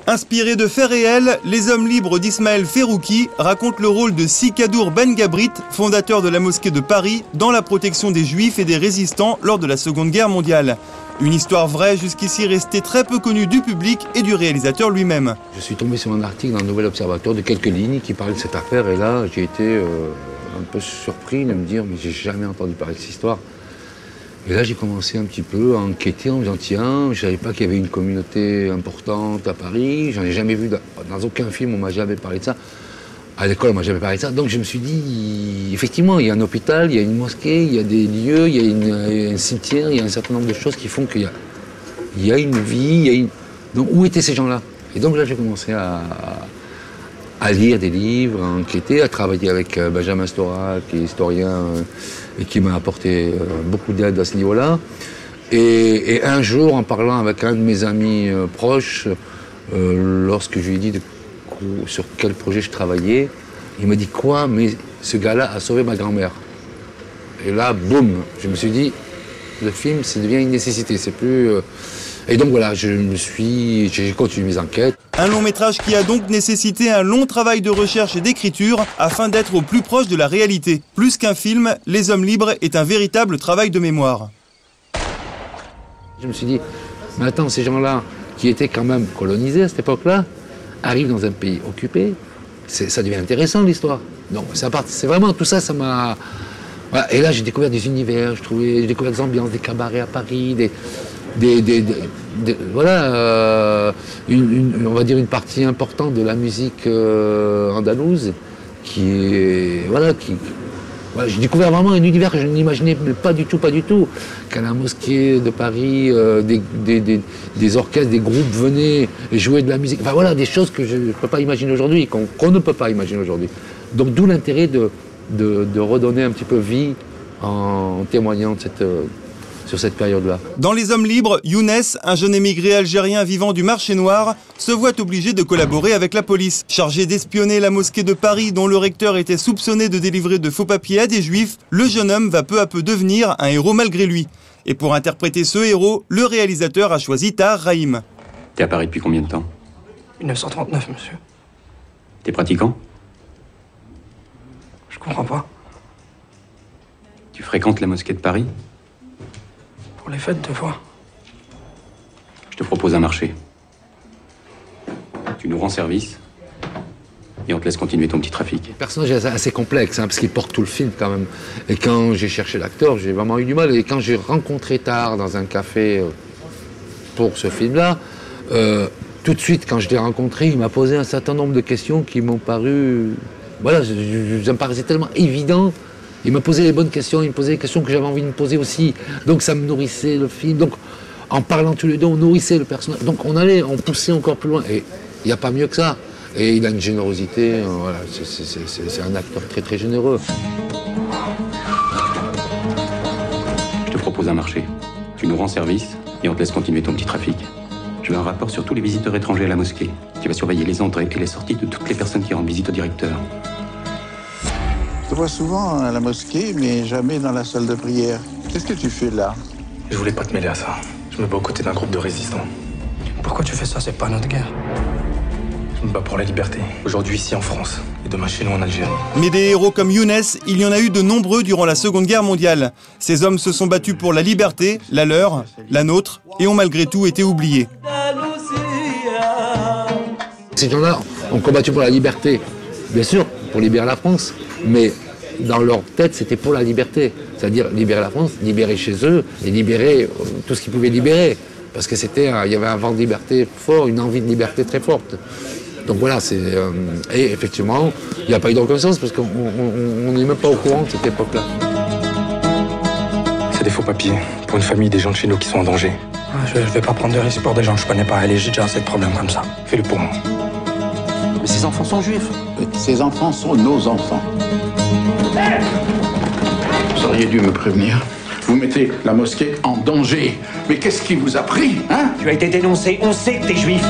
Inspiré de faits réels, Les Hommes libres d'Ismaël Ferrouki raconte le rôle de Sikadour Ben Gabrit, fondateur de la mosquée de Paris, dans la protection des Juifs et des résistants lors de la Seconde Guerre mondiale. Une histoire vraie jusqu'ici restée très peu connue du public et du réalisateur lui-même. Je suis tombé sur un article dans le Nouvel Observateur de quelques lignes qui parlait de cette affaire et là j'ai été un peu surpris de me dire mais j'ai jamais entendu parler de cette histoire. Et là j'ai commencé un petit peu à enquêter en me disant tiens, je savais pas qu'il y avait une communauté importante à Paris, j'en ai jamais vu dans aucun film on m'a jamais parlé de ça. À l'école, on m'a jamais parlé de ça. Donc je me suis dit, effectivement, il y a un hôpital, il y a une mosquée, il y a des lieux, il y a un cimetière, il y a un certain nombre de choses qui font qu'il y a une vie, il y a une... Donc où étaient ces gens-là? Et donc là, j'ai commencé à lire des livres, à enquêter, à travailler avec Benjamin Stora, qui est historien et qui m'a apporté beaucoup d'aide à ce niveau-là. Et un jour, en parlant avec un de mes amis proches, lorsque je lui ai dit sur quel projet je travaillais, il m'a dit quoi, mais ce gars-là a sauvé ma grand-mère. Et là, boum, je me suis dit, le film, ça devient une nécessité, c'est plus... Et donc voilà, j'ai continué mes enquêtes. Un long métrage qui a donc nécessité un long travail de recherche et d'écriture afin d'être au plus proche de la réalité. Plus qu'un film, Les Hommes libres est un véritable travail de mémoire. Je me suis dit, mais attends, ces gens-là, qui étaient quand même colonisés à cette époque-là, arrivent dans un pays occupé, ça devient intéressant l'histoire. Donc c'est vraiment tout ça, ça m'a... Voilà. Et là j'ai découvert des univers, j'ai découvert des ambiances, des cabarets à Paris, voilà, on va dire une partie importante de la musique andalouse qui est... Voilà, voilà, j'ai découvert vraiment un univers que je n'imaginais pas du tout, qu'à la mosquée de Paris, des orchestres, des groupes venaient jouer de la musique. Enfin voilà, des choses que je ne peux pas imaginer aujourd'hui, qu'on ne peut pas imaginer aujourd'hui. Donc d'où l'intérêt de redonner un petit peu vie en témoignant sur cette période-là. Dans Les Hommes libres, Younes, un jeune émigré algérien vivant du marché noir, se voit obligé de collaborer avec la police. Chargé d'espionner la mosquée de Paris dont le recteur était soupçonné de délivrer de faux papiers à des juifs, le jeune homme va peu à peu devenir un héros malgré lui. Et pour interpréter ce héros, le réalisateur a choisi Tahar Rahim. T'es à Paris depuis combien de temps? 1939, monsieur. T'es pratiquant? Je comprends pas. Tu fréquentes la mosquée de Paris? Pour les fêtes, 2 fois. Je te propose un marché. Tu nous rends service et on te laisse continuer ton petit trafic. Le personnage est assez complexe, parce qu'il porte tout le film quand même. Et quand j'ai cherché l'acteur, j'ai vraiment eu du mal. Et quand j'ai rencontré Tahar dans un café pour ce film-là, tout de suite, quand je l'ai rencontré, il m'a posé un certain nombre de questions qui m'ont paru... Voilà, ça me paraissait tellement évident. Il m'a posé les bonnes questions, il me posait les questions que j'avais envie de me poser aussi. Donc ça me nourrissait le film. Donc en parlant tous les deux, on nourrissait le personnage. Donc on poussait encore plus loin. Et il n'y a pas mieux que ça. Et il a une générosité, voilà, c'est un acteur très très généreux. Je te propose un marché. Tu nous rends service et on te laisse continuer ton petit trafic. Je veux un rapport sur tous les visiteurs étrangers à la mosquée, qui va surveiller les entrées et les sorties de toutes les personnes qui rendent visite au directeur. Je te vois souvent à la mosquée, mais jamais dans la salle de prière. Qu'est-ce que tu fais là? Je voulais pas te mêler à ça. Je me bats aux côtés d'un groupe de résistants. Pourquoi tu fais ça? C'est pas notre guerre. Je me bats pour la liberté. Aujourd'hui ici en France et demain chez nous en Algérie. Mais des héros comme Younes, il y en a eu de nombreux durant la Seconde Guerre mondiale. Ces hommes se sont battus pour la liberté, la leur, la nôtre, et ont malgré tout été oubliés. Ces gens-là ont combattu pour la liberté, bien sûr, pour libérer la France, mais dans leur tête, c'était pour la liberté. C'est-à-dire libérer la France, libérer chez eux et libérer tout ce qu'ils pouvaient libérer. Parce que il y avait un vent de liberté fort, une envie de liberté très forte. Donc voilà, et effectivement, il n'y a pas eu de reconnaissance parce qu'on n'est même pas au courant de cette époque-là. C'est des faux papiers pour une famille, des gens de chez nous qui sont en danger. Je vais pas prendre de risques pour des gens que je connais pas. Allez, j'ai déjà assez de problèmes comme ça. Fais-le pour moi. Mais ces enfants sont juifs. Ces enfants sont nos enfants. Vous auriez dû me prévenir. Vous mettez la mosquée en danger. Mais qu'est-ce qui vous a pris, hein? Tu as été dénoncé, on sait que t'es juif.